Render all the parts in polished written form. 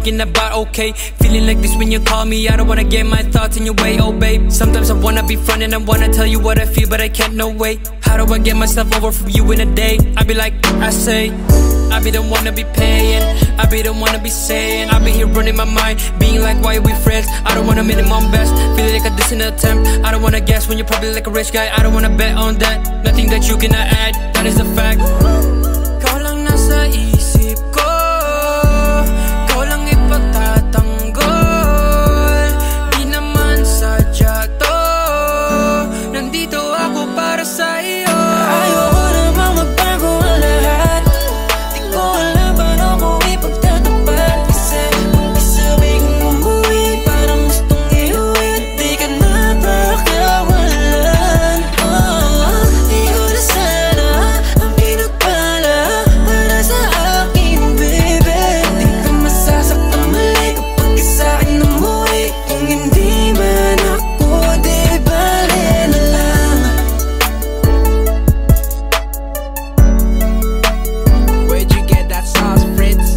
thinking about, okay. Feeling like this when you call me, I don't wanna get my thoughts in your way, oh babe. Sometimes I wanna be front and I wanna tell you what I feel, but I can't, no way. How do I get myself over from you in a day? I be like, I say, I be the one to be paying, I be the one to be saying, I be here running my mind, being like, why are we friends? I don't wanna minimum best, feeling like a distant attempt. I don't wanna guess when you're probably like a rich guy. I don't wanna bet on that, nothing that you cannot add, that is a fact. Ikaw lang nasa isip ko, ikaw lang ipagtatanggol. Di naman sadya to, nandito ako para sa iyo. Ayoko namang magbago ang lahat, di ko alam paano ko ipagtatapat. Kasi pag-isabi kong umuwi, parang gustong iuwi, di ka na pakawalan. Di ko na sana ang pinagpala para sa akin, baby. Di ka masasaktan mali kapag sa'kin umuwi. Kung hindi man ako, di bale na lang. Where'd you get that sauce, Fritz?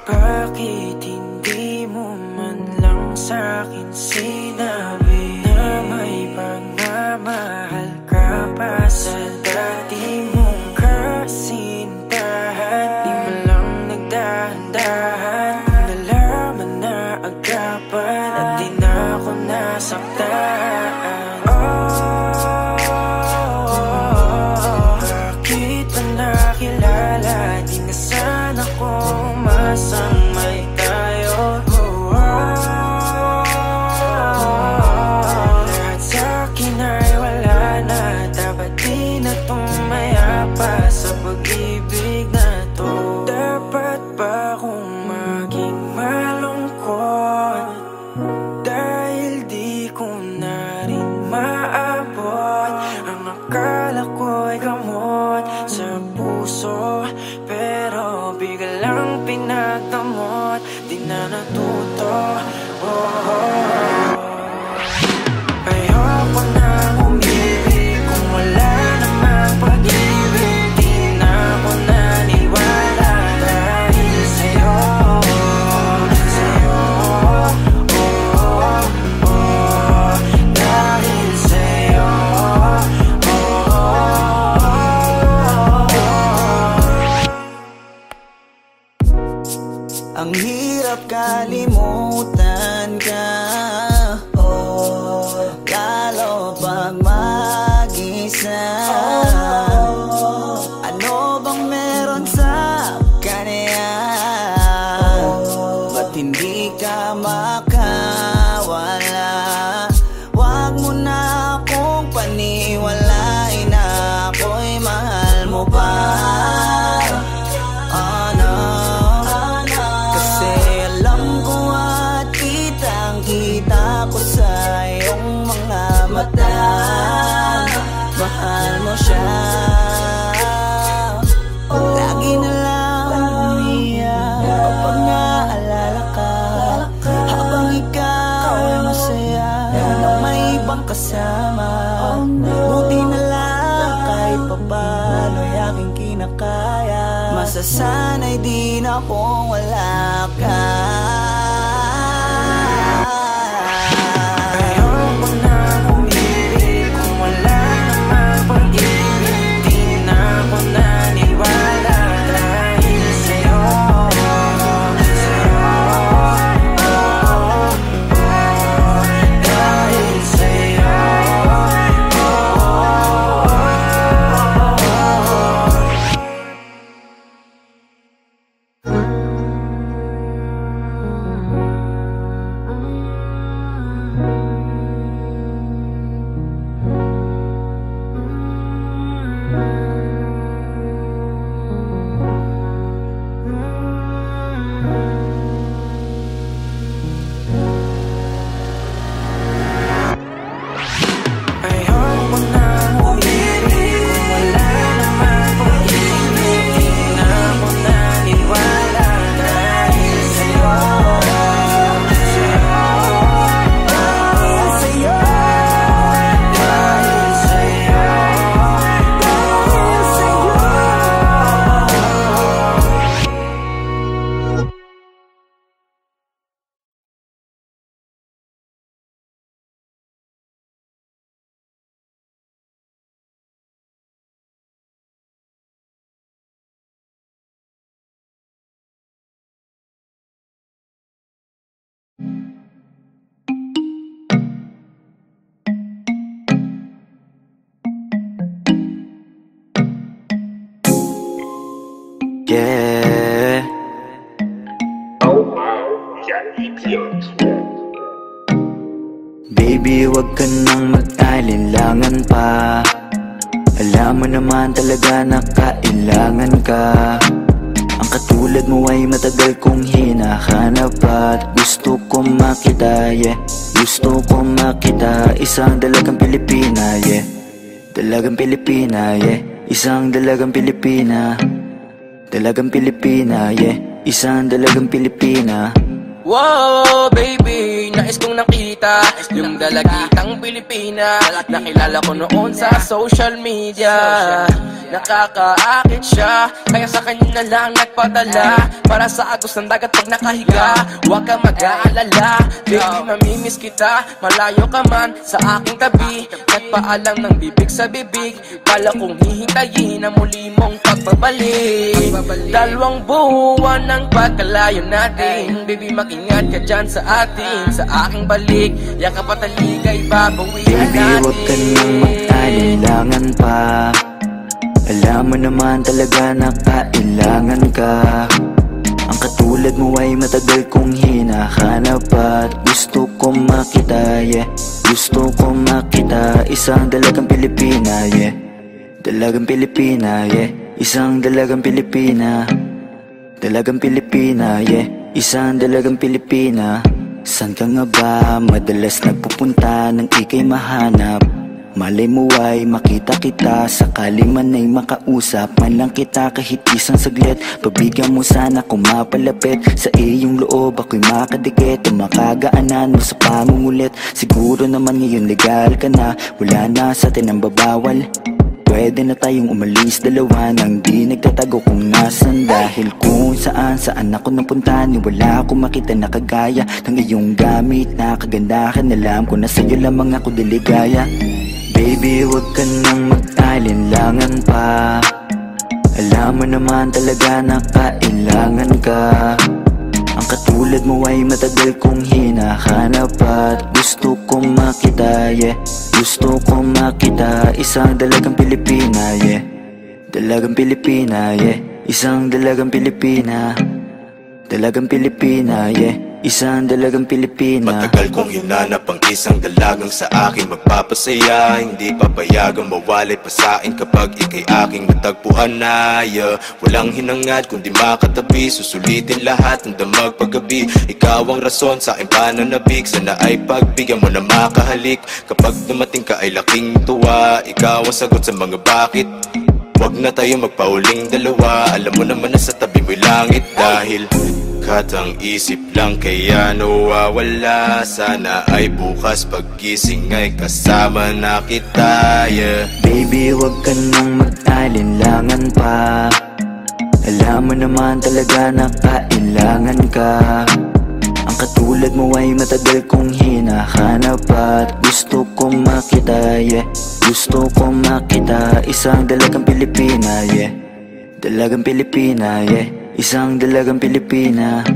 Bakit hindi mo man lang sa'kin sinabi na may pagmamahal ka pa sa dati mong kasintahan? Di mo lang nagdahan-dahan, nalaman na agapan at di na ako nasaktan. Bakit ba nakilala? Di na sana ko masang may tayo. Lahat sa'kin ay wala na, dapat di na tumaya pa sa pag-ibig na to. Dapat ba kung maging malungkot dahil di ko na rin maabot ang akala ko'y gamot sa puso, pero biglang pinagdamot, di na natuto. Ayoko nang umibig kung wala namang pag-ibig. Di na ako naniwala dahil sa'yo, sa'yo. Ang hirap kalimutan ka, oh, lalo pag mag-isa. Ano bang meron sa kanya? Ba't hindi ka makawala? Wag mo na akong paniwalain na ako'y mahal mo pa. Kita ko sa iyong mga mata, mahal mo siya. Lagi na lang umiyak kapag naalala ka, habang ikaw ay masaya na may ibang kasama. Buti na lang kahit papano ay aking kinakaya. Masasanay din akong wala ka. Yeah. Baby, wag ka nang mag-alinlangan pa. Alam mo naman talaga na kailangan ka. Ang katulad mo ay matagal kong hinahanap at gusto kong makita, yeah. Gusto kong makita isang dalagang Pilipina, yeah. Dalagang Pilipina, yeah. Isang dalagang Pilipina. Dalagang Pilipina, yeah. Isang dalagang Pilipina. Wow, baby, nais kong nakita yung dalagitang Pilipina. Nakilala ko noon sa social media. Nakakaakit siya, kaya sa kanya na lang nagpadala. Para sa agos ng dagat pag nakahiga. Huwag ka mag-aalala, baby, mamimiss kita. Malayo ka man sa aking tabi. Nagpaalam ng bibig sa bibig. Kala kong hihintayin na muli mong pagbabalik. Dalawang buwan ng pagkalayo natin, baby, ingat ka dyan sa atin, sa aking balik. Yakap at aligay babawihan natin. Baby, huwag ka nang mag-alinlangan pa. Alam mo naman talaga na kailangan ka. Ang katulad mo ay matagal kong hinahanap at gusto kong makita, yeah. Gusto kong makita isang dalagang Pilipina, yeah. Dalagang Pilipina, yeah. Isang dalagang Pilipina. Dalagang Pilipina, yeah. Isang dalagang Pilipina. San ka nga ba madalas nagpupunta nang ika'y mahanap? Malay mo ay makita kita, sakali man ay makausap man lang kita kahit isang saglit. Pabigyan mo sana kung mapalapit sa iyong loob, ako'y makadikit o makagaanan mo sa pangungulit. Siguro naman ngayon legal ka na, wala na sa atin ang babawal. Pwede na tayong umalis dalawa nang di nagtatago kung nasan. Dahil kung saan ako napunta, ni wala akong makita na kagaya ng iyong gamit na kagandahan. Alam ko na sa'yo lamang ako diligaya. Baby, huwag ka nang mag-alinlangan pa. Alam mo naman talaga na kailangan ka. katulad mo ay matagal kong hinahanap at gusto kong makita, yeah. Gusto kong makita, isang dalagang Pilipina, yeah. Dalagang Pilipina, yeah. Isang dalagang Pilipina. Dalagang Pilipina, yeah. Isang dalagang Pilipina. Matagal kong hinanap ang isang dalagang sa akin magpapasaya. Hindi papayagang mawalay pa sa'kin kapag ika'y aking natagpuan na, yeah. Walang hinangad kundi makatabi, susulitin lahat ng damag paggabi. Ikaw ang rason sa aking pananabik, sana ay pagbigyan mo na makahalik. Kapag dumating ka ay laking tuwa, ikaw ang sagot sa mga bakit. Wag na tayo magpauling dalawa, alam mo naman na sa tabi mo'y langit. Dahil katang isip lang kaya nawawala, sana ay bukas paggising ay kasama na kita, yeah. Baby, wag ka nang mag-alinlangan pa, alam mo naman talaga na kailangan ka. Ang katulad mo ay matagal kong hinahanap at gusto kong makita, yeah. Gusto kong makita, isang dalagang Pilipina, yeah. Dalagang Pilipina, yeah. Isang dalagang Pilipina.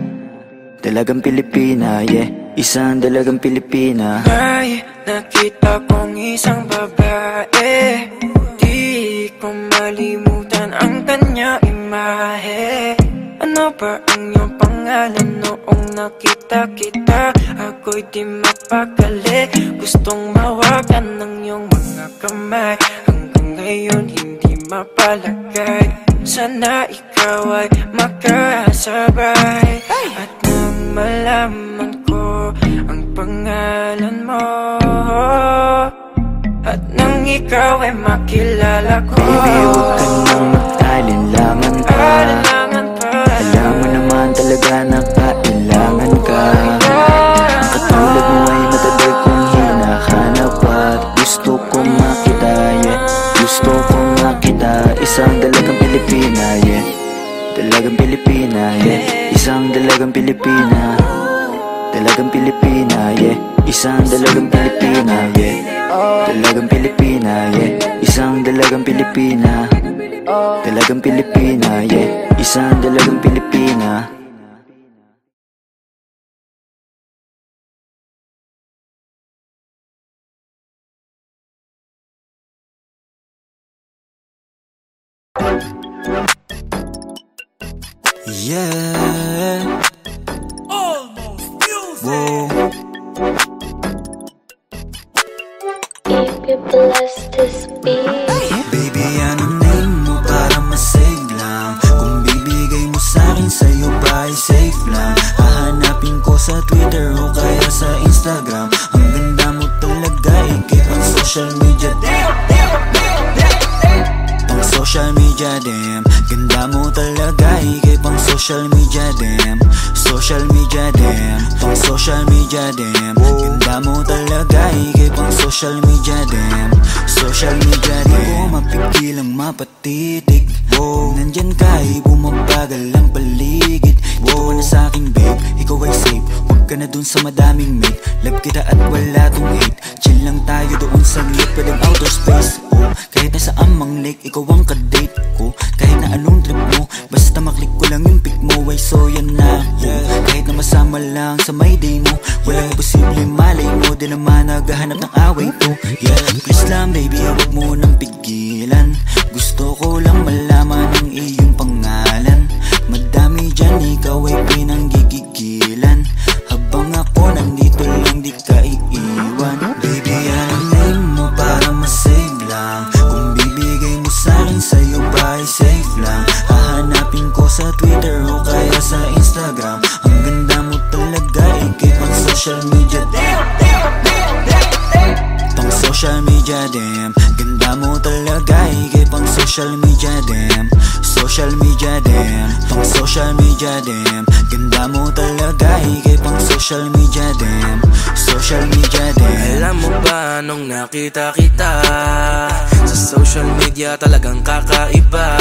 Dalagang Pilipina, yeah. Isang dalagang Pilipina. May nakita kong isang babae, di ko malimutan ang kanya imahe. Ano ba ang iyong pangalan noong nakita kita? Ako'y di mapakali, gustong mawagan ng iyong mga kamay. Hanggang ngayon hindi mapalagay, sana ikaw ay makasabay. At nang malaman ko ang pangalan mo, at nang ikaw ay makilala ko, baby, huwag ka nang mag-alinlangan pa, alam mo naman talaga na kailangan ka. Ang katulad mo ay matagal kong hinahanap at gusto kong makita, yeah. Gusto kong makita, isang dalagang Pilipina, yeah. Dalagang Pilipina, yeah. Isang dalagang Pilipina. Dalagang Pilipina, yeah. Isang dalagang Pilipina, yeah. Dalagang Pilipina, yeah. Isang dalagang Pilipina. Dalagang Pilipina, yeah. Isang dalagang Pilipina. Yeah. Almost music. Whoa. If you bless this beat, Baby, ano name mo para masave lang? Kung bibigay mo sa'kin, sa'yo ba ay safe lang? Hahanapin ko sa Twitter o kaya sa Instagram. Ang ganda mo talaga, ikip ang social media. Pang social media, damn. Ganda mo talaga, ikip ang social media, damn. Social media, damn. Pang social media, damn. Ganda mo talaga, ikip ang social media, damn. Social media, damn. Di ko mapigil ang mapatitig. Wow. Nandyan ka, bumabagal ang paligid. Dito ka na sa'kin, babe, ikaw ay safe. Huwag ka na dun sa madaming mate. Love kita at wala tong hate. Chill lang tayo doon sa lit, pwedeng outer space. Oh, kahit nasa amang lake, ikaw ang kadate ko. Kahit na anong trip mo, basta maklik ko lang yung pic mo. Ay so yan na, yeah. Kahit na masama lang sa may day mo, walang imposible malay mo. Di naman naghahanap ng away to, yeah. Please lang baby, huwag mo nang pigilan. Gusto ko lang malaman ang iyong pangalan. Madami dyan, ikaw ay pinanggigigilan. Habang ako nandito lang, di ka iiwan. Baby, ano name mo para masave lang? Kung bibigay mo sa'kin, sa'yo ba ay safe lang? Hahanapin ko sa Twitter o kaya sa Instagram. Ang ganda mo talaga, ikip ang social media. Pang social media, damn. Ganda mo talaga, ikip ang social media, damn. Social media, damn. Pang social media, damn. Ganda mo talaga, ikip ang social media, damn. Social media, damn. Alam mo ba nung nakita kita sa social media, talagang kakaiba.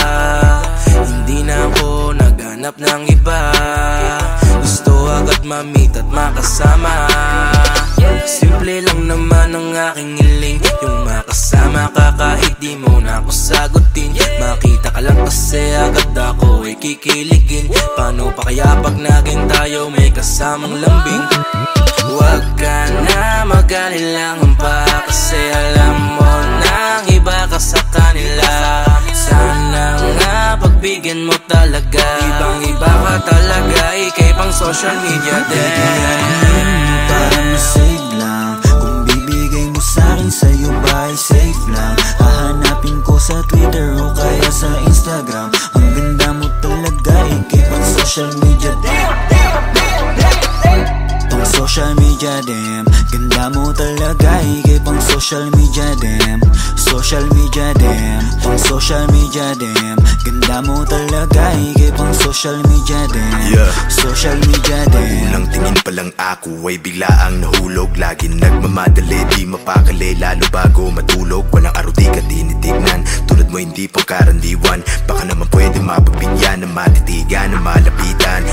Hindi na ako naghanap ng iba, gusto agad ma-meet at makasama. Simple lang naman ang aking hiling, yung makasama ka kahit di mo na ako sagutin. Makita ka lang kasi agad ako ay kikiligin. Paano pa kaya pag naging tayo tayo may kasamang lambing. Huwag ka na mag-alilangan pa, kasi alam mo nang iba ka sa kanila. Sana nga pagbigyan mo talaga, ibang iba ka talaga, ikay pang social media din. Para masave lang, kung bibigay mo sa'kin sa'yo ba ay safe lang. Hahanapin ko sa Twitter o kaya sa Instagram. Ang ganda mo talaga, ikay pang social media din. Pang social media dem, ganda mo talaga, ikay pang social media dem. Social media dem, pang social media dem, ganda mo talaga, ikay pang social media dem. Social media dem. Unang tingin pa lang ako ay biglaang nahulog. Lagi nagmamadali, di mapakali, lalo bago matulog. Walang araw di ka tinitignan, tulad mo hindi pangkarandiwan. Baka naman pwede mapagbigyan, na matitigan, na malapitan.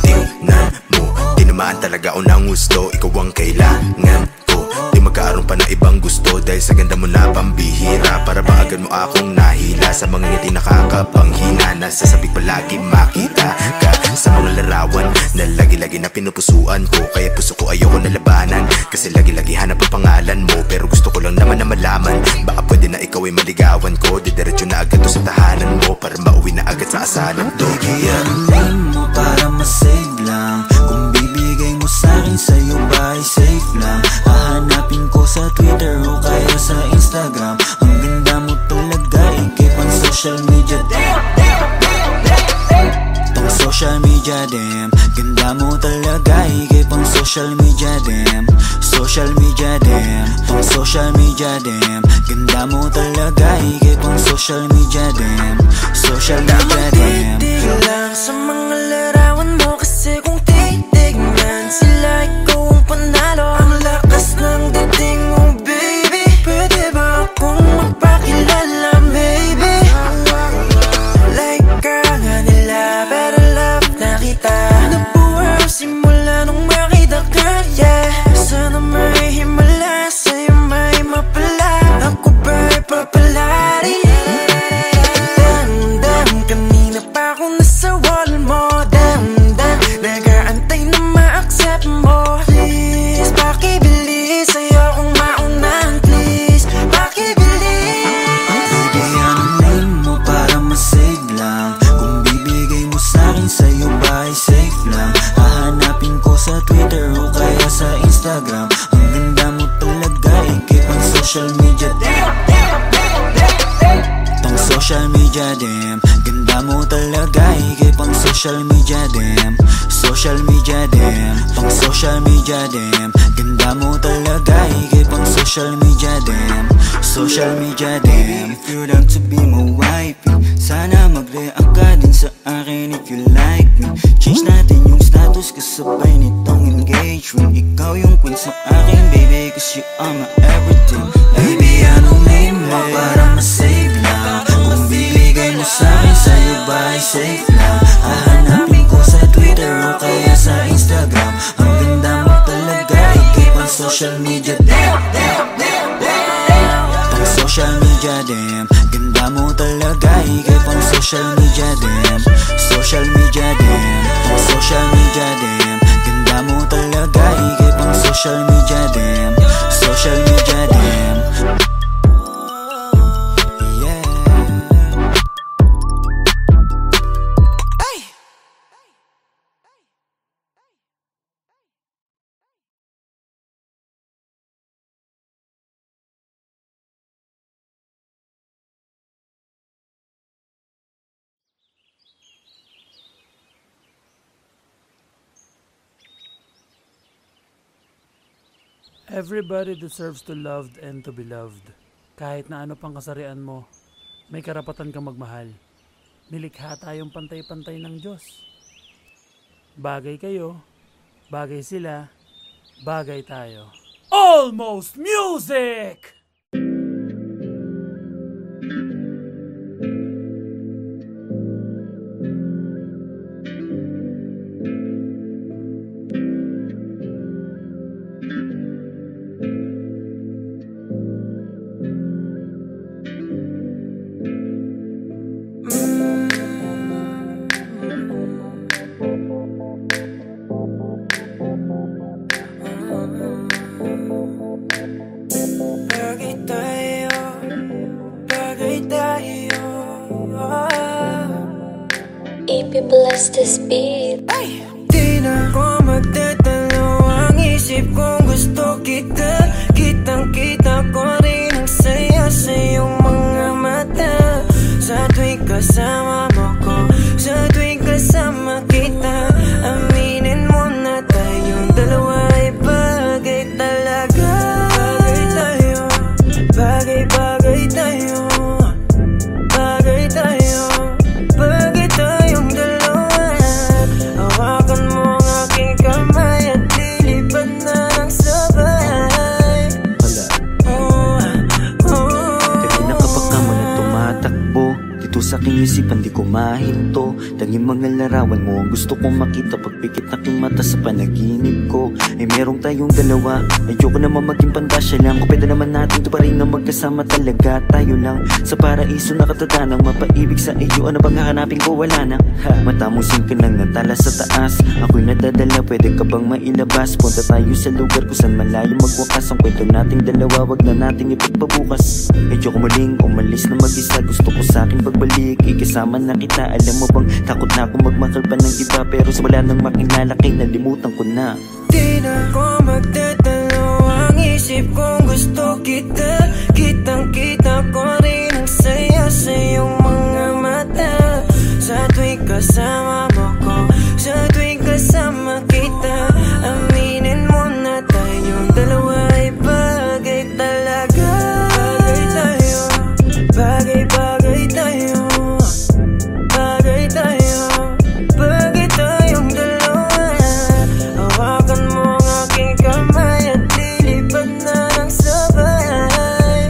Tingnan mo, tinamaan talaga ako ng gusto. Ikaw ang kailangan ko, di magkaroon pa ng ibang gusto. Dahil sa ganda mo na pambihira, para ba agad mo akong nahila. Sa mga ngiti nakakapanghina, nasasabik palagi makita ka sa mga larawan na lagi-lagi na pinupusuan ko. Kaya puso ko ayoko na labanan, kasi lagi-lagi hanap ang pangalan mo. Pero gusto ko lang naman na malaman, baka pwede na ikaw ay maligawan ko. Didiretso na agad to sa tahanan mo, para mauwi na agad sa asalan to. Bigyan mo para masave lang, kung bibigay mo sa'kin sa'yo ba ay safe lang. Hahanapin ko sa Twitter o kaya sa Instagram. Ang ganda mo talaga, ikay pang social media dem. Pang social media dem, ganda mo talaga, ikay pang social media dem. Social media dem, pang social media dem, ganda mo talaga, ikay pang social media dem. Social media dem. Titig lang sa mga larawan mo, kasi kung titignan sila, ikaw ang panalo. Ang lakas ng dating mo, baby. Pwede ba akong magpakilala, baby? Like ka nga nila, pero love na kita. Nabuhay simula nung makita ka, yeah. Sana may himala, sa'yo may mapala. Ako ba'y papalari? Damdam, kanina pa ako nasa wall mo. Damdam, nag-aantay na ma-accept mo. Please, pakibilis, ayokong maunahan. Please, pakibilis. Bibigyan mo para masave lang, kung bibigay mo sa'kin sa'yo ba ay safe lang. Hahanapin ko sa Twitter o kaya sa Instagram. Ang ganda mo talaga, ikay pang social media dem. Pang social media dem, ganda mo talaga, ikay pang social media dem. Social media dem, pang social media dem, ganda mo talaga, ikay pang social media dem. Social media dem. If you'd like to be my wifey, sana mag-react ka din sa akin if you like me. Change natin yung status kasabay nitong engagement. Ikaw yung queen sa akin, baby, cause you are my everything. Baby, anong name mo para masave lang, kung bibigay mo sa'kin sa'yo ba ay safe lang. Hahanapin ko sa Twitter o kaya sa Instagram. Ang ganda mo talaga, ikay pang social media dem. Pang social media dem, ganda mo talaga, ikay pang social media dem. Social media dem, pang social media dem, ganda mo talaga, ikay pang social media dem. Social media dem. Everybody deserves to loved and to be loved. Kahit na ano pang kasarian mo, may karapatan kang magmahal. Nilikha tayong pantay-pantay ng Diyos. Bagay kayo, bagay sila, bagay tayo. Almost Music! you bless this beat. Di na ko magdadalawang isip kung gusto kita. Kitang-kita ko rin ang saya sa iyong mga mata. Sa tuwing kasama mo ko, sa tuwing kasama kita, aminin mo na tayong dalawa ay bagay talaga. Bagay tayo, bagay-bagay tayo, bagay tayo, bagay tayong dalawa. Hawakan mo ang aking kamay at lilipad na ng sabay. Kanina kapag ka mo na tumatakbo dito sa aking isipan di ko mahinto. Tanging mga larawan mo ang gusto kong makita. Pagpikit aking mata sa panaginip ko ay merong tayong dalawa. Ayoko naman maging pandasya lang. Kung pwede naman natin to pa rin na magkasama talaga. Tayo lang sa paraiso nakatatanang mapaibig sa iyo. Ano bang hahanapin ko? Wala na. Mata mo singkin lang natala sa taas. Ako'y nadadala, pwede ka bang mailabas? Punta tayo sa lugar kung saan malayo magwakas. Ang kwento nating dalawa, wag na nating ipagpabukas. Ayoko muling umalis na mag-isa. Gusto ko sa akin pagbalik, ikasama na kita. Alam mo bang takot na akong magmahal pa ng iba, pero sa wala nang makilala kay nalimutan ko na. Di na ko magdadalawang isip kung gusto kita. Kitang-kita ko rin ang saya sa iyong mga mata. Sa tuwing kasama mo ko, sa tuwing kasama kita, aminin mo na tayong dalawa ay bagay talaga. Bagay tayo, bagay-bagay tayo, bagay tayo, bagay tayong dalawa. Hawakan mo ang aking kamay at lilipad na ng sabay.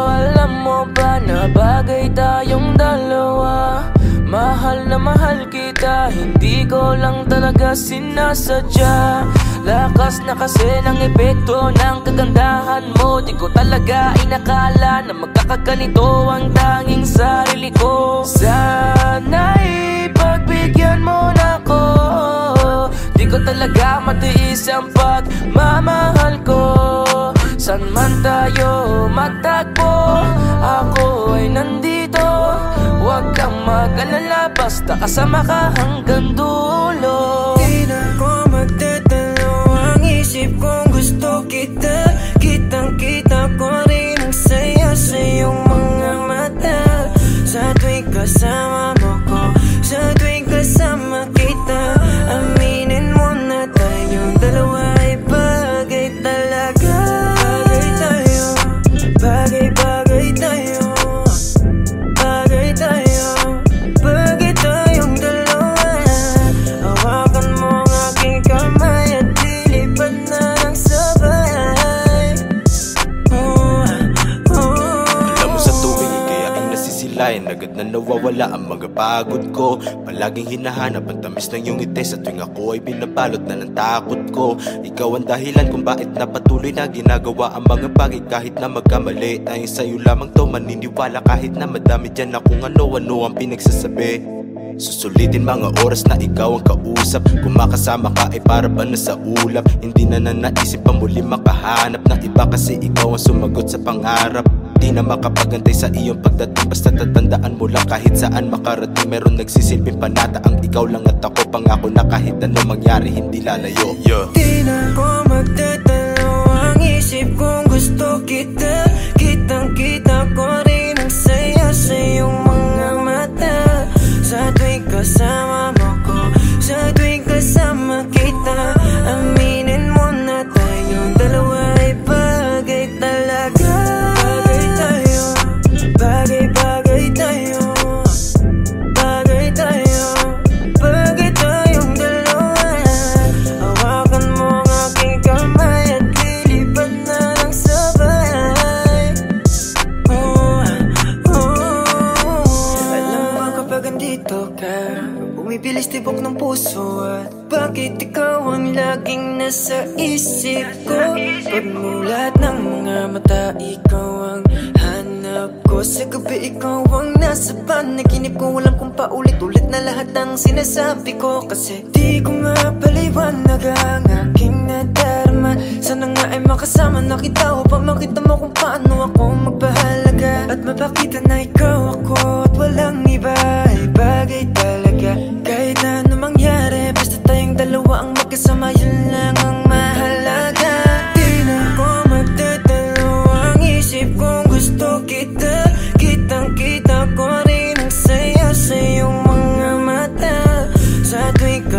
Alam mo ba na bagay tayong dalawa? Mahal na mahal kita, hindi ko lang talaga sinasadya. Lakas na kasi ng epekto ng kagandahan mo. Di ko talaga inakala na magkakaganito ang tanging sarili ko. Sana'y pagbigyan mo na ko. Di ko talaga matiis ang pagmamahal ko. San man tayo magtagpo, ako ay nandito. Huwag kang mag-alala, basta kasama ka hanggang dulo. Di na ko magdadalawang isip kung gusto kita. Kitang-kita ko rin ang saya sa iyong mga mata. Sa tuwing kasama mo ko, sa tuwing kasama kita, aminin mo na tayong dalawa ay bagay talaga. Bagay tayo, bagay-bagay tayo, bagay tayo, bagay tayong dalawa. Hawakan mo ang aking kamay at lilipad na ng sabay. Alam mo sa tuwing ikay aking nasisilayan, agad na nawawala ang mga pagod ko. Palaging hinahanap ang tamis ng iyong ngiti. Sa tuwing ako ay binabalot na ng takot ko. Ikaw ang dahilan kung bakit napatuloy na ginagawa ang mga bagay. Kahit na magkamali, tayong sa'yo lamang to maniniwala. Kahit na madami dyan na kung ano-ano ang pinagsasabi. Susulitin mga oras na ikaw ang kausap. Kung makasama ka ay para ba na sa ulap. Hindi na naisip pa muli makahanap ng iba, kasi ikaw ang sumagot sa pangarap. Di na makapagantay sa iyong pagdating, basta tatandaan mo lang kahit saan makarating. Meron nagsisilbing panata ang ikaw lang at ako. Pangako na kahit ano mangyari hindi lalayo. Di na ko magdadalawang isip kung gusto kita. Kitang-kita ko rin ang saya sa iyong mga mata. Sa tuwing kasama mo ko, sa tuwing kasama kita, aminin mo na tayong dalawa ay bagay talaga. Bagay tayo, bagay-bagay tayo, bagay tayo, bagay tayong dalawa. Hawakan mo ang aking kamay at lilipad na ng sabay. Alam mo kapag andito ka, bumibilis tibok ng puso. At bakit ikaw ang laging nasa isip ko? Pagmulat ng mga mata, ikaw ang hanap ko. Sa gabi ikaw ang nasa panaginip ko. Alam kong paulit-ulit na lahat ng sinasabi ko, kasi di ko nga paliwanag ang aking nadarama. Sana nga ay makasama na kita upang makita mo kung paano ako magpahalaga. At mapakita na ikaw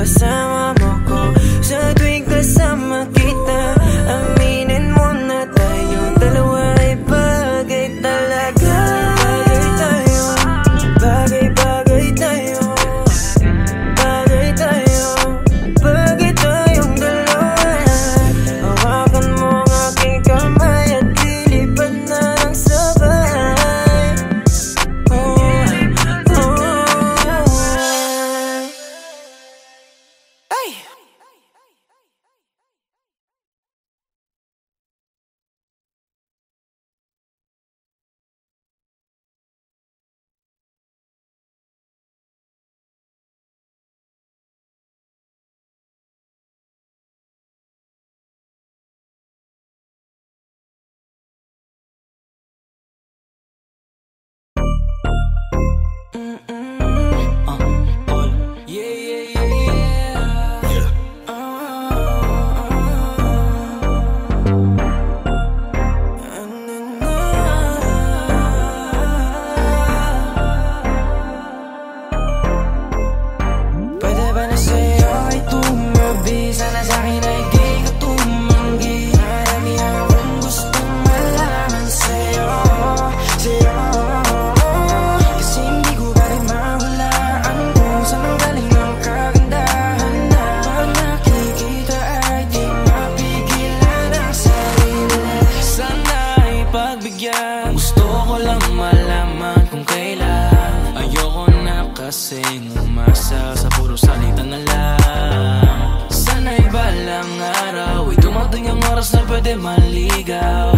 kasama mo ko. Sa tuwing kasama kita, aminin mo na tayong dalawa ay bagay talaga. Bagay tayo, bagay tayo, bagay tayo, bagay tayong dalawa. Hawakan mo ang aking kamay at lilipad na ng sabay. Ay! Pwede ba na sa'yo ay tumabi? Sana sa'kin ay di ka tumanggi. Marami akong gustong malaman sa'yo, sa'yo. Kasi hindi ko pa rin mahulaan kung saan ang galing ang kagandahan na pag nakikita ay di mapigilan ang sarili. Sana ay pagbigyan, gusto ko lang malaman kung kailan. Ayoko na kasing umasa sa puro salita na lang. Sana'y balang araw ay dumating ang oras na pwede maligaw.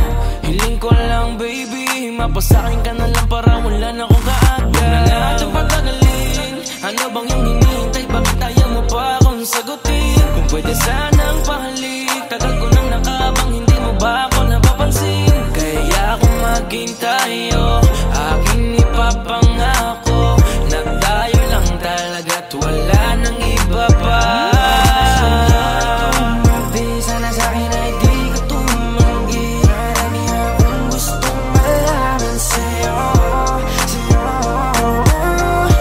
Hiling ko lang baby, mapasakin ka na lang para wala na akong kaagad. Huwag na natin patagalin, ano bang yung hinihintay? Bakit ayaw mo pa akong sagutin? Kung pwede sanang pahalik, tagal ko nang nakabang, hindi mo ba ako napapansin? Kaya kung maghintay, aking ipapangako na tayo lang talaga't wala nang iba pa. Sana sa'kin ay di ka tumanggi. Marami akong gustong malaman sa'yo, sa'yo.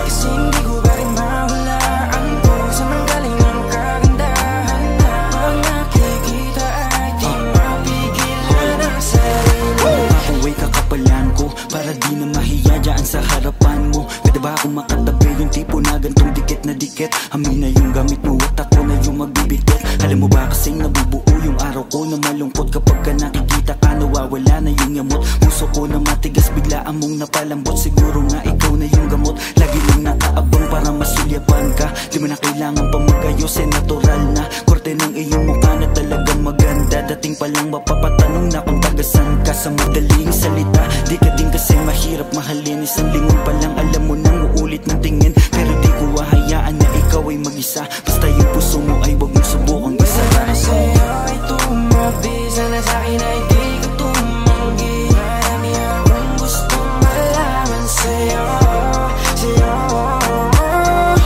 Kasi hindi ko pa rin mahulaan kung saan ang galing ang kagandahan na pag nakikita ay di mapigilan ang sarili. Makuway kakapalan ko para di na mahiya dyan sa harapan mo. Pwede ba akong makatabi yung tipo na gantong dikit na dikit? Amin na yung gamit mo at ako na yung magbibigit. Alam mo ba kasing nabubuo yung araw ko na malungkot kapag ka nakikita ka, nawawala na yung yamot. Puso ko na matigas, biglaan mong napalambot. Siguro nga ikaw na yung gamot. Lagi lang nakaabang para masulyapan ka. Di mo na kailangan pa magayos, eh natural na korte ng iyong mukha na talagang maganda. Dating pa lang mapapatanong na kung tagasan ka. Sa madaling salita, di ka din kasi mahirap mahalin. Isang lingon pa lang alam mo nang uulit ng tingin. Pero di ko hahayaan na ikaw ay mag-isa. Basta yung puso mo ay wag mong subukang isa. Sana sa'yo ay tumabi, sana sa'kin ay di ka tumanggi. Marami akong gustong malaman sa'yo, sa'yo.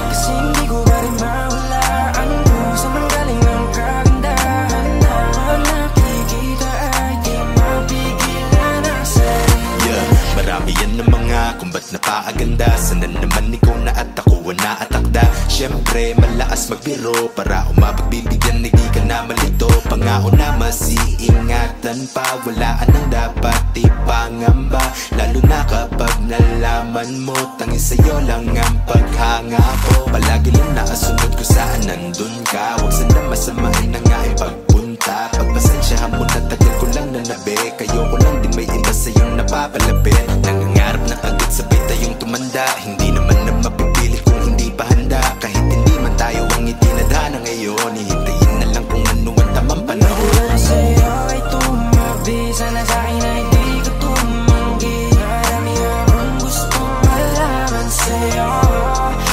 Kasi hindi ko pa rin mahulaan kung saan ang galing ang kagandahan na pag nakikita ay di mapigilan ang sarili. Marami yan na mga kung ba't napaaganda. Sana naman ikaw na at ako na atakda. Siyempre malaas magbiro para umapagbibigyan, hindi ka na malito. Pangako na masiingatan pa, walaan ang dapat ipangamba. Lalo na kapag nalaman mo tanging sa'yo lang ang paghanga ko. Palagi lang nakasunod ko saan nandun ka. Huwag sana masamain na nga ang pagpunta. Pagpasensyahan mo na tagal ko lang nanabi. Kayo ko lang di may iba sa'yong napapalapit. Nangangarap na agad sabay tayong tumanda. Hindi naman na mapipilit kung hindi pa handa. Kahit hindi man tayo ang itinadhana ngayon, hihintayin na lang kung ano ang tamang panahon. Sana sa'yo ay tumabi, sana sa'kin ay di ka tumanggi. Marami akong gustong malaman sa'yo,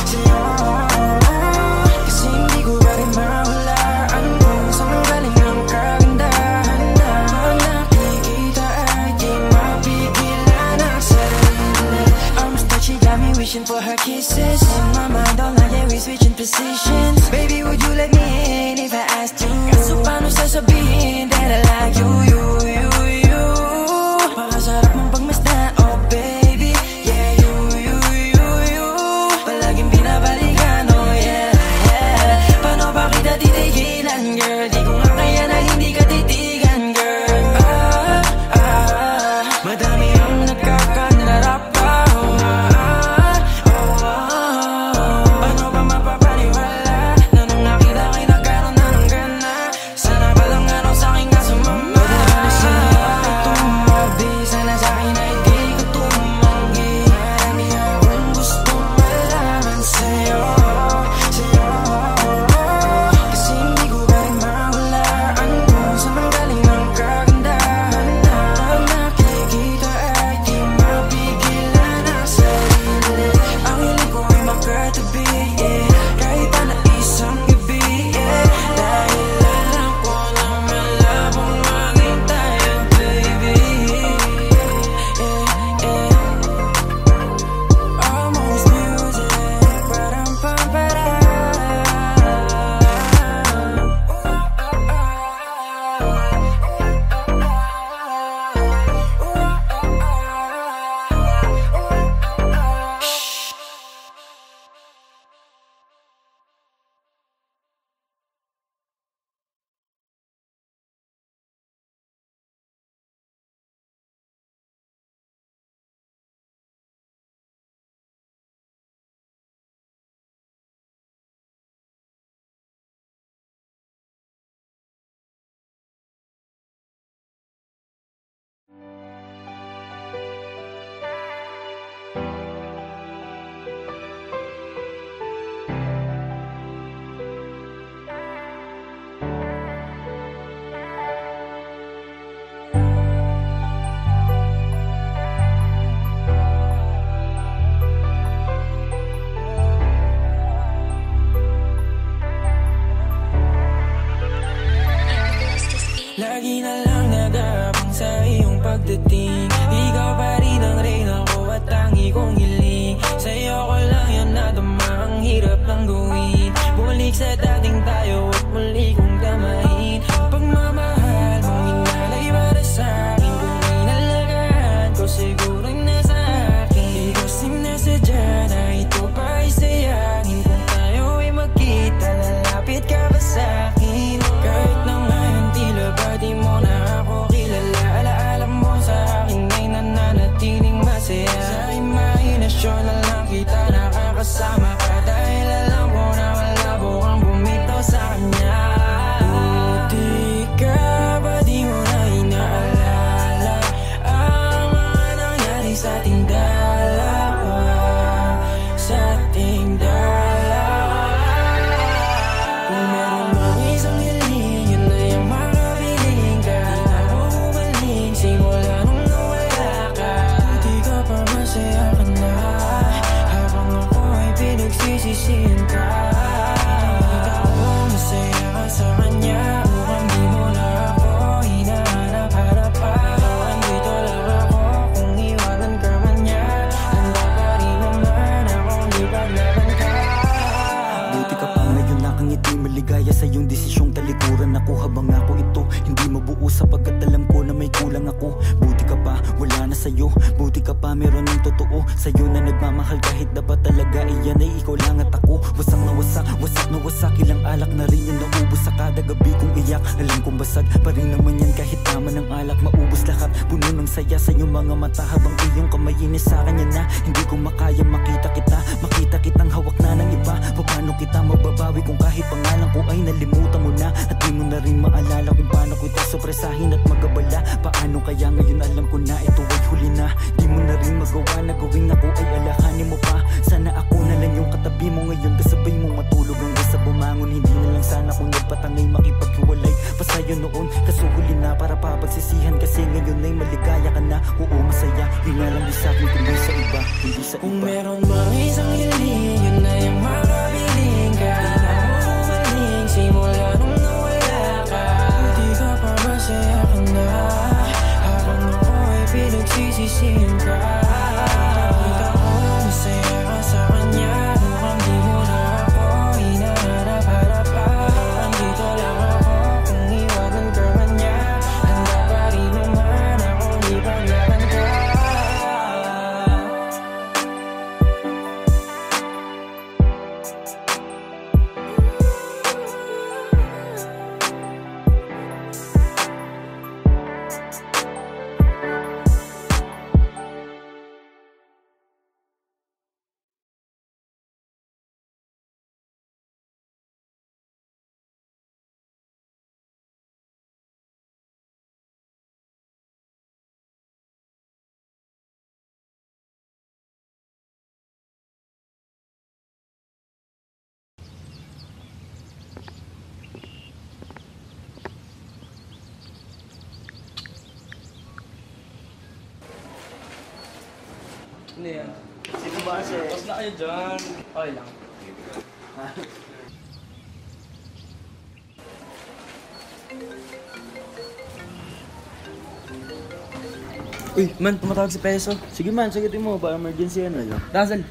sa'yo. Kasi hindi ko pa rin mahulaan kung saan ang galing ang kagandahan na pag nakikita ay di mapigilan ang sarili. Arms touching, got me wishing for her kisses. In my mind all night, yeah, we switching positions. Baby, would you let me in if I asked you? Kaso paano sasabihin that I like you, you, you, you? Pakasarap mong pagmasdan, oh baby. Yeah, you, you, you, you. Palaging binabalikan, oh yeah, yeah. Paano to be, yeah. Kahit na isang gabi, yeah. Dahil alam ko na malabong maging tayo, baby. Yeah, yeah. Almost music, pa-ram-pam-para. Lagi na lang nag-aabang sa iyong pagdating. Ikaw pa rin ang reyna ko at tangi kong hiling. Sa'yo ko lang yan nadama, ang hirap ng gawin. Bumalik sa dating tayo at muli kong damahin. Pagmamahal mong inalay para sa'kin. Kung inalagaan ko siguro'y nasa akin. Di kasi nasadya na ito pa ay sayangin. Kung tayo ay magkita, lalapit ka ba sa'kin? Kahit na ngayon tila ba di mo na ako kilala. Alaala mo sa akin ay nananatiling masaya. Sa imahinasyon na lang kita nakakasama ka. Dahil alam ko na malabo kang bumitaw sa kanya. Buti ka ba di mo na inaalala ang mga nangyari sa ating dalawa, sa ating dalawa. Kung meron mang isang hiling, yun na yung makabiling ka. Di na ako bumalik simula nung nawala ka. Buti ka pa masaya ka na, habang ako ay pinagsisisihan ka. Nakita ko masaya ka sa kanya, mukhang di mo na ako hinahanap-hanap pa. Andito lang ako kung iwanan ka man niya. Handa pa rin naman akong ipaglaban ka. Buti ka pa ngayon nakangiti, maligaya sa iyong desisyong talikuran ako. Habang ako ito hindi mabuo sapagkat alam ko na may kulang ako. Buti ka pa wala na sa'yo, buti ka pa meron ng totoo sa'yo na nagmamahal. Kahit dapat talaga iyan ay ikaw lang at ako. Wasak na wasak, wasak na wasak, ilang alak na rin yung naubos sa kada gabi kong iyak. Alam kong basag pa rin naman yan kahit tama ng alak, maubos lahat. Puno ng saya sa iyong mga mata habang iyong kamay inis sa kanya na. Hindi ko makaya makita kita, makita kitang hawak na ng iba. Paano kita mababawi kung kahit pangalan ko ay nalimutan mo na. At di mo na rin maalala kung paano ko ito sopresahin at magabala. Paano kaya ngayon alam ko na ito ay huli na. Di mo na rin magawa na gawin ako ay alahanin mo pa. Sana ako na lang yung katabi mo ngayon, kasabay mo matulog hanggang sa bumangon. Hindi na lang sana kung nagpatangay makipaghiwalay pa sa'yo noon, kaso huli na para papagsisihan. Kasi ngayon ay maligaya ka na, oo masaya. Yun na lang di sa'kin kundi sa iba, kundi sa Kung iba. meron mang isang hiling, yun na yung makabiling ka. Di na ako bumalik simula nung nawala ka. Buti ka pa masaya ka na, habang ako ay pinagsisisihan ka. Nakita ko masaya ka sa kanya, mukhang di mo na ako hinahanap-hanap pa. Andito lang ako kung iwanan ka man niya. Handa pa rin naman akong ipaglaban ka. Ano yan? Sino ba kasi? Tapos na kayo dyan. Okay lang. Uy, man, tumatawag si Peso. Sige man, sagutin mo. Ba emergency yan lang. Russell,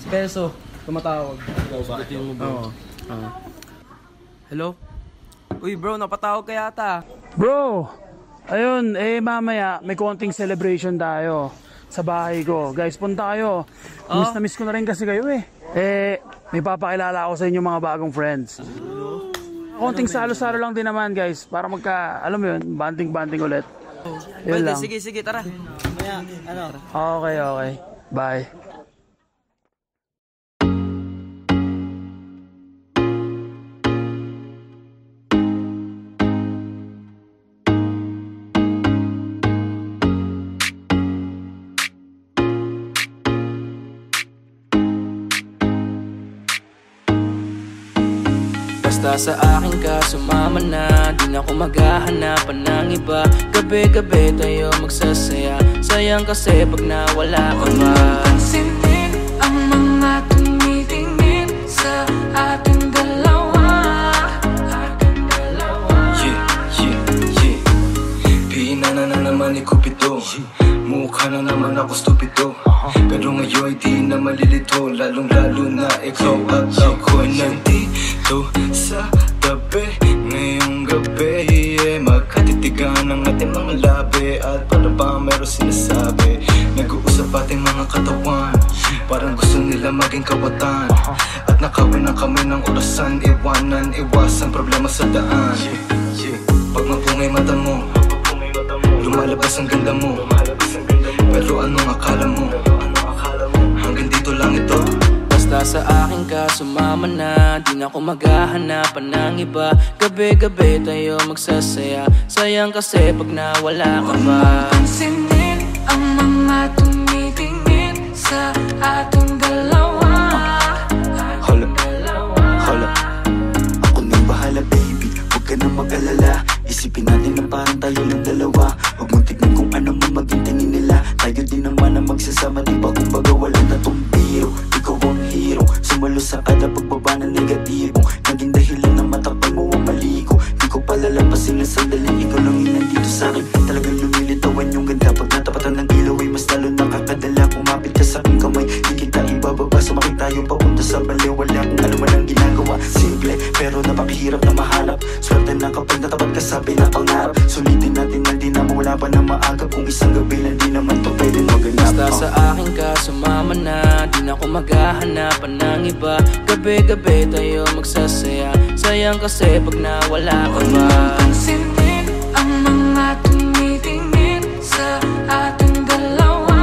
si Peso, tumatawag. Sagutin mo bro. Hello? Uy bro, napatawag ka yata. Bro, ayun, mamaya may konting celebration tayo sa bahay ko. Guys, punta kayo. Miss na miss ko na rin kasi kayo eh. May papakilala ako sa inyo mga bagong friends. Konting salo-salo lang din naman guys, para alam mo yun, banding-banding ulit. Yun lang. Sige, tara. Okay. Bye. Basta sa akin ka sumama na, di na ako maghahanapan ng iba. Gabi-gabi tayo magsasaya, sayang kasi pag nawala ka ba. Pansinin ang mga tumitingin sa ating dalawa. Yeah. Pinana na naman ni Cupido, mukha na naman ako stupido. Pero ngayon di na malilito, lalong-lalo na ikaw at ako'y nandito sa tabi. Ngayong gabi, magkatitigan ang ating mga labi. At para ba meron sinasabi, nag-uusap ating mga katawan, parang gusto nila maging kawatan. At nakawin na kami ng orasan, iwasan problema sa daan. Pag mapungay mata mo, lumalabas ang ganda mo. Pero anong akala mo? Hanggang dito lang ito. Basta sa akin ka sumama na, di na ako maghahanapan ng iba. Gabi-gabi tayo magsasaya, sayang kasi pag nawala ka ba. Pansinin ang mga tumitingin sa ating dalawa. Hold up. Ako nang bahala baby, huwag ka nang mag-alala. Isipin natin na parang tayo lang dalawa. Huwag mong tignan kung ano man maging tingin nila. Tayo din naman ang magsasama, diba? Kumbaga wala na tong biro. Ikaw ang hero, sumalo sa kada pagbaba ng negatibo. Naging dahilan na matakpan mo ang maligo. Di ko palalampasin ng sandali, ikaw lang yung nandito sa'kin. Talagang lumilitawan yung ganda. Pag natapatan ng ilaw ay mas lalo nakakadala. Kumapit ka sa'king kamay, di kita ibababa. Sumakit tayo papunta sa baliw. Wala kung ano man ang ginagawa. Simple, pero napakahirap na mahanap. Swerte na kapag natapat ka sa pinapangarap. Sulitin natin na di na mawala pa na maaga. Kung isang gabi lang di naman to pwede maganap. Basta sa akin ka sumama na, di na ako maghahanapan ng iba. Gabi-gabi tayo magsasaya, sayang kasi pag nawala ka ba. Pansinin ang mga tumitingin sa ating dalawa.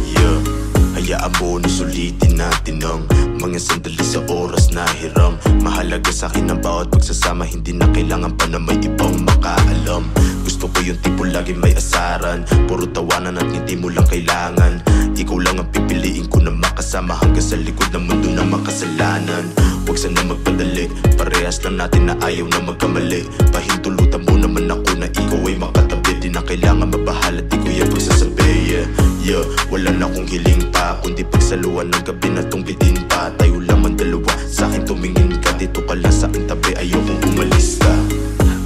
Yeah, hayaan mo na sulitin natin ang mga sandali sa oras na hiram. Mahalaga sa akin ang bawat pagsasama, hindi na kailangan pa na may ibang makaalam. Gusto ko yung tipo lagi may asaran, puro tawanan at hindi mo lang kailangan. Ikaw lang ang pipiliin ko na makasama hanggang sa likod ng mundo na makasalanan. Huwag sana magpadali, parehas lang natin na ayaw na magkamali. Pahintulutan mo naman ako na ikaw ay makatabi. Di na kailangan mabahala, di ko yan pagsasabi. Yeah, wala na akong hiling pa, kundi pagsaluan ng gabi na tong bitin pa. Tayo lamang dalawa, sa akin tumingin ka, dito ka lang sa aking tabi, ayokong umalis ka.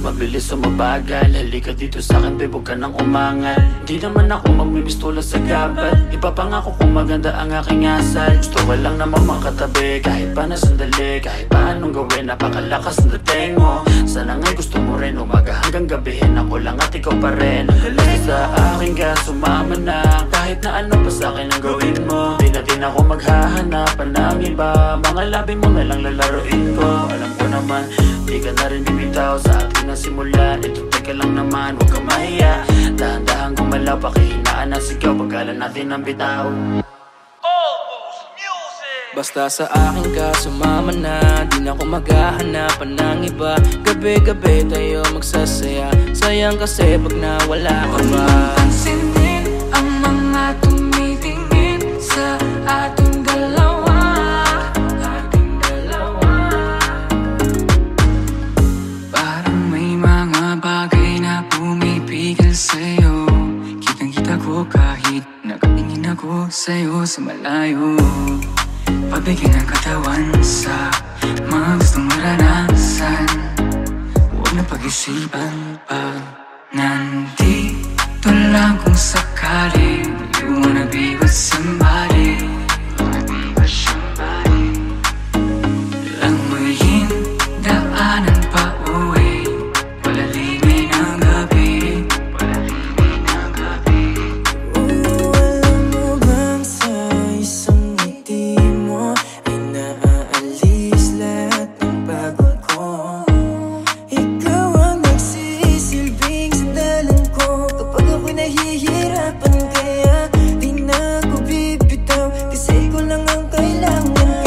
Mabilis o mabagal, halika dito sa'kin babe, huwag ka nang umangal. Di naman ako magmimistula sa gabal, ipapangako kung maganda ang aking asal. Gusto ko lang naman makatabi, kahit pa na sandali. Kahit pa anong gawin, napakalakas ng dating mo. Sana nga'y gusto mo rin, umaga hanggang gabihin. Ako lang at ikaw pa rin. Basta sa akin ka sumama na, kahit na ano pa sa'kin ang gawin mo. Di na din ako maghahanapan ng iba, mga labi mo na lang lalaroin ko. Alam ko naman, di ka na rin bibitaw sa atin na simulan. Ito teka lang naman, huwag kang mahiya. Dahan-dahan gumalaw, pakihinaan na sigaw, pagkalan natin ang bitaw. Basta sa akin ka sumama na, di na ako maghahanapan ng iba. Gabi-gabi tayo magsasaya, sayang kasi pag nawala ka ba. Pansinin ang mga tumitingin sa ating dalawa. Parang may mga bagay na pumipigil sa'yo. Kitang-kita ko kahit nakatingin ako sa'yo sa malayo. Pabigyan ng katawan sa mga gustong maranasan. Huwag na pag-isipan pag nandito lang kung sakali. You wanna be with somebody, langoyin daanan pa uwi. Palalimay ng gabi, alam mo bang sa isang ngiti mo ay naaalis lahat ng pagod ko. Ikaw ang nagsisilbing sandalan ko kapag ako'y nahihirapan, kaya di na ako bibitaw kasi ko lang ang kailangan.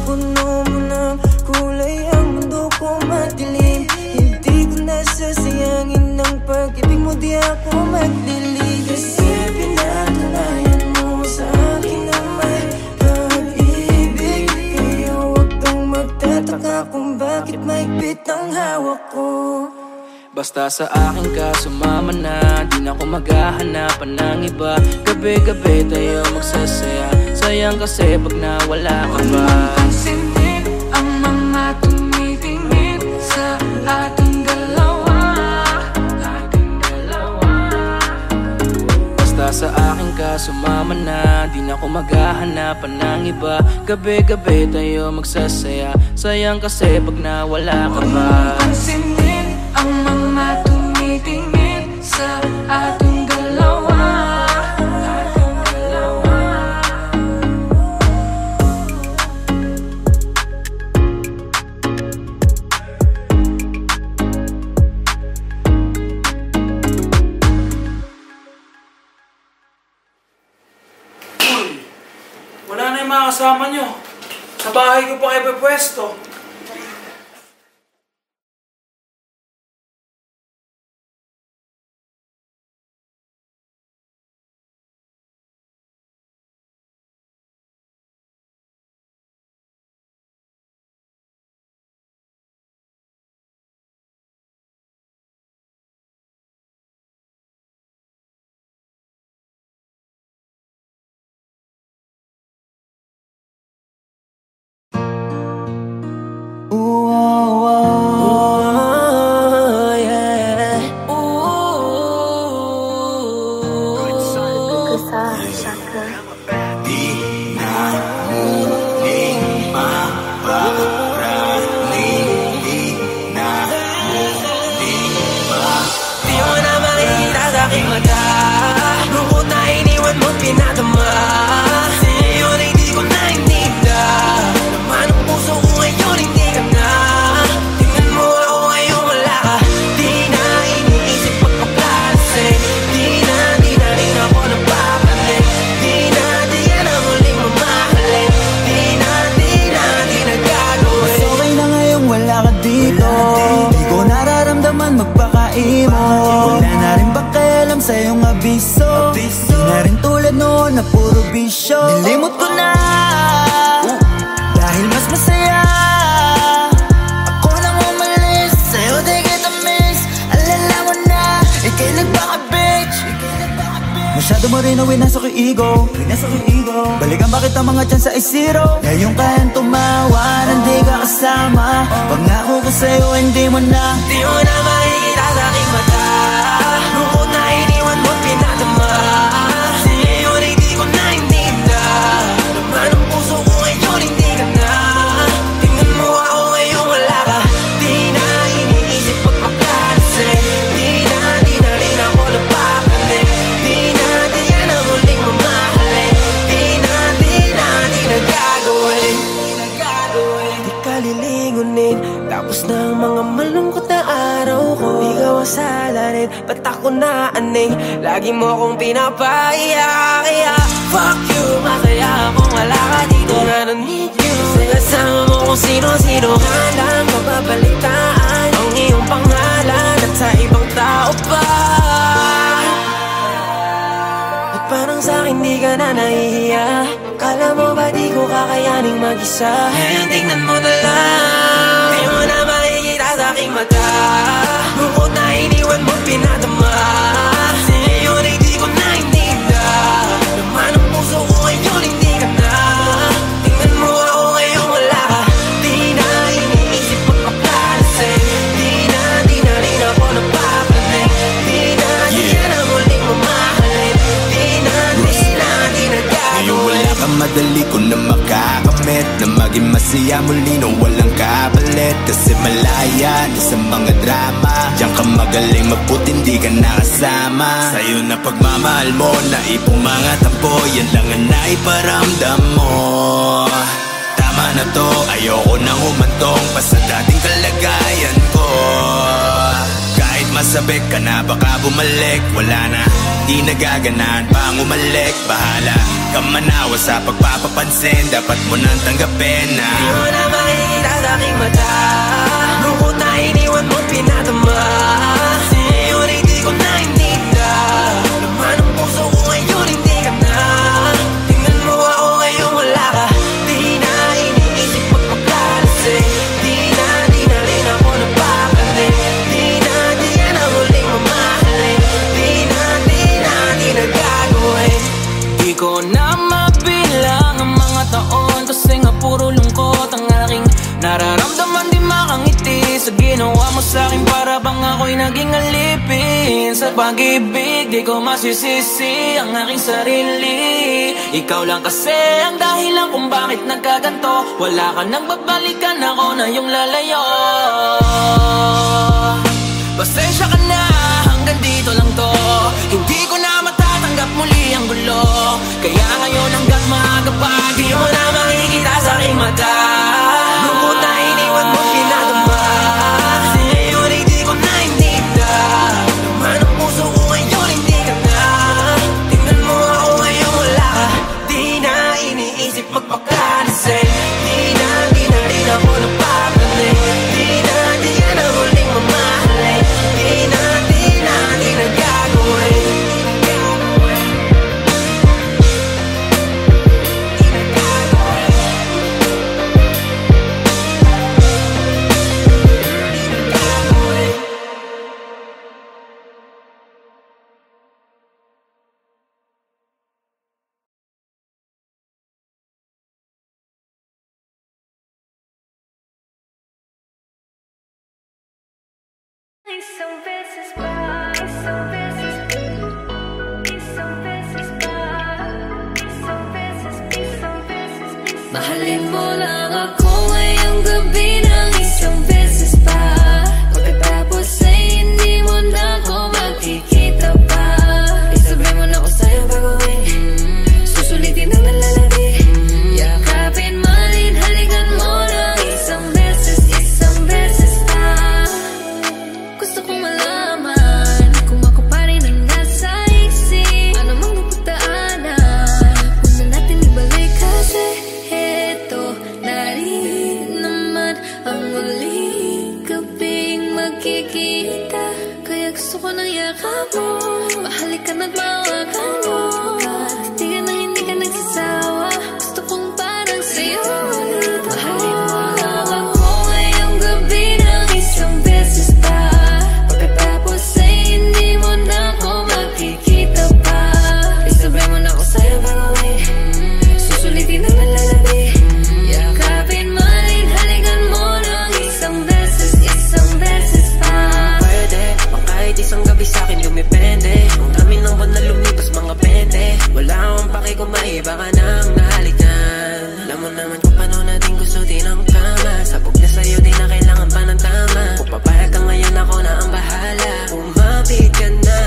Puno mo ng kulay ang mundo ko madilim. Hindi ko nasasayangin ng pag-ibig mo, di ako maglilig. Kasi pinatunayan mo sa akin na may pag-ibig. Kaya huwag kang magtataka kung bakit mahigpit ang hawak ko. Basta sa akin ka sumama na, di na ako maghahanapan ng iba. Gabi-gabi tayo magsasaya, sayang kasi pag nawala ka ba. pansinin ang mga tumitingin sa ating dalawa. Basta sa akin ka sumama na, di na ako maghahanapan ng iba. Gabi-gabi tayo magsasaya, sayang kasi pag nawala ka ba. Pansinin ang mga tumitingin sa ating dalawa. Wala na yung mga kasama nyo. Sa bahay ko pa kayo pwesto. Wala na rin pakialam sa iyong abiso. Di na rin tulad noon na puro bisyo. Nilimot ko na dahil mas masaya. Ako nang umalis, sa'yo di kita miss. Alala mo na, ikay nagpaka-bitch. Masyado mo rin ang winasok yung ego. Balikan bakit ang mga chance ay zero. Ngayon kayang tumawa, hindi ka kasama. Pangako ko sa'yo, hindi mo na. Di mo na makikita sa aking mata. Lungkot na iniwan mo pinadama. Sa'yo ay di ko na ininda. Naman ang puso ko ngayon hindi ka na. Tingnan mo ako ngayon wala ka. Di na iniisip pagpapansin. Di na rin ako napakalit. Di na ang huling mamahalin. Di na gagawin. Di ka lilingunin. Tapos na ang mga malungkot na araw ko. Ikaw ang salarin, ba't ako naaning? Lagi mo akong pinapaiyak. Kaya fuck you, masaya akong wala ka dito. I don't need you. Kasi kasama mo kung sino-sino. Halang mababalitaan ang iyong pangalan at sa ibang tao pa. At parang sa'kin di ka na nahihiya. Kala mo ba di ko kakayaning mag-isa? Ngayon tingnan mo na lang. Di mo na makikita sa aking mata. Lungkot na iniwan mo pinadama. Sa'yo ay di ko na ininda. Naman ang puso ko ngayon madali ko na makakamit Na maging masaya muli nang walang kapalit Kasi malaya na sa mga drama Diyan ka magaling mabuti hindi ka nakasama Sa'yo na pagmamahal mo na ipong mga tampo Yan lang ang naiparamdam mo Tama na to, ayoko nang humantong pa sa dating kalagayan ko Kahit masabik ka na baka bumalik Wala na, di nagaganaan pang umalik Bahala ka manawa sa pagpapapansin Dapat mo nang tanggapin na Di mo na makikita sa aking mata Lungkot na iniwan mo pinadama Sa'yo di ko na inita Laman ang puso ko ngayon hindi ka na Tingnan mo ako ngayon wala ka Di na iniisip magpagkalasing Di na rin ako napapali Di ka na muling mamahalin Di na gagawin Di ko na mabilang ang mga taon Kasi nga puro lungkot ang aking nararamdaman Di makangiti sa ginawa mo sa'kin Para bang ako'y naging alipin Sa pag-ibig di ko masisisi ang aking sarili Ikaw lang kasi ang dahilan kung bakit nagkaganto Wala ka nang babalikan, ako na yung lalayo Pasensya ka na, hanggang dito lang to Hindi ko na matatanggap muli ang gulo Kaya ngayon hanggang maaga pa Di mo na makikita sa aking mata Lungkot na iniwan mo pinadama Sa'yo di ko na inita Laman ang puso ko ngayon hindi ka na Tingnan mo ako ngayon wala ka Di na iniisip magpakalisay Di na rin ako napapali Di ka na huling mamahalin Di na gagawin Isang beses pa, isang beses pa, isang beses pa, isang beses, isang beses, mahalin mo lang ako ngayong gabi ng isang beses pa Pagkatapos ay hindi mo na ako makikita pa Isabi mo na ako sa'yo gagawin Susulitin ang nalalabi Yakapin, malin, halikan mo lang isang beses pa Gusto kong malaman kung ako pa rin ang nasa isip Ano mang napagdaanan Huwag na natin ibalik kasi eto na rin naman ang muling gabing magkikita Kaya gusto ko ng yakap mo Mahalikan at mawakan mo Di ka nang hindi ka nagsasawa Gusto kong parang sa'yo Mahalin mo lang ako ngayong gabi ng isang beses pa Pagkatapos ay hindi mo na ako makikita pa Isabi mo na ako sa'yo gagawin Susulitin ang nalalabi Yakapin, malin, halikan mo lang isang beses pa Pwede, o kahit isang gabi sa'kin dumipende Ang dami ng buwan na lumipas mga 20 Wala akong paki kung maiba ka nang nahalikan Alam mo naman kung paano natin gusto din ang kama Sabog na sa'yo di na kailangan pa ng tama Kung papayag ka ngayon ako na ang bahala Umapit ka na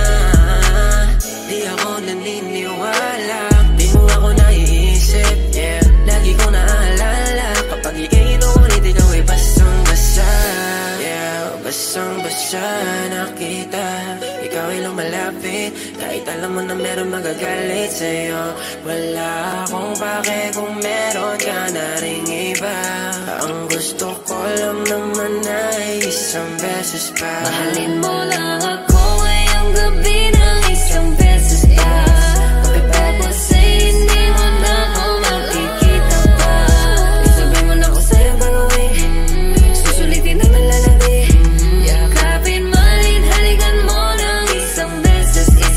Di ako naniniwala Di mo ako naiisip, yeah Lagi ko naaalala Kapag iinom ulit ikaw ay basang-basa Yeah, basang-basa nakita Ikaw ay lumalapit Kahit alam mo na meron magagalit sa'yo Wala akong pake kung meron ka na ring iba Ang gusto ko lang naman ay isang beses pa Mahalin mo lang ako ngayong gabi ng isang beses pa Pagkatapos ay hindi mo na ako makikita pa Isabi mo na ako sa'yo gagawin Susulitin ang nalalabi Yakapin, malin, halikan mo ng isang beses pa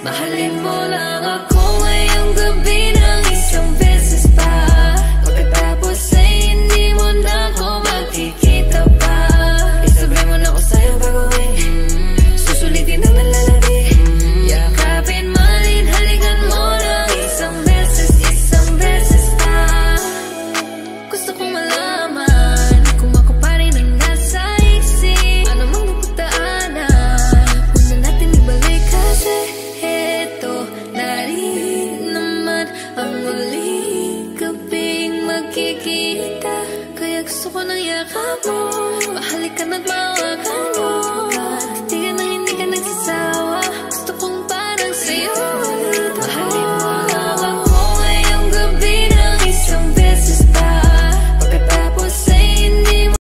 Mahalin mo lang ako ngayong gabi ng isang beses pa. Pagkatapos ay hindi mo na ako makikita pa. Isabay mo na ako sa'yo bago susulitin ang nalalagi. Yakapin, malin, halikan mo lang isang beses pa. Gusto kong malaman kung ako pa rin ang nasa isip. Ano mang napagdaanan, huwag na natin ibalik kasi ang muling gabing magkikita. Kaya gusto ko ng yakap mo, mahalikan at mawakan mo.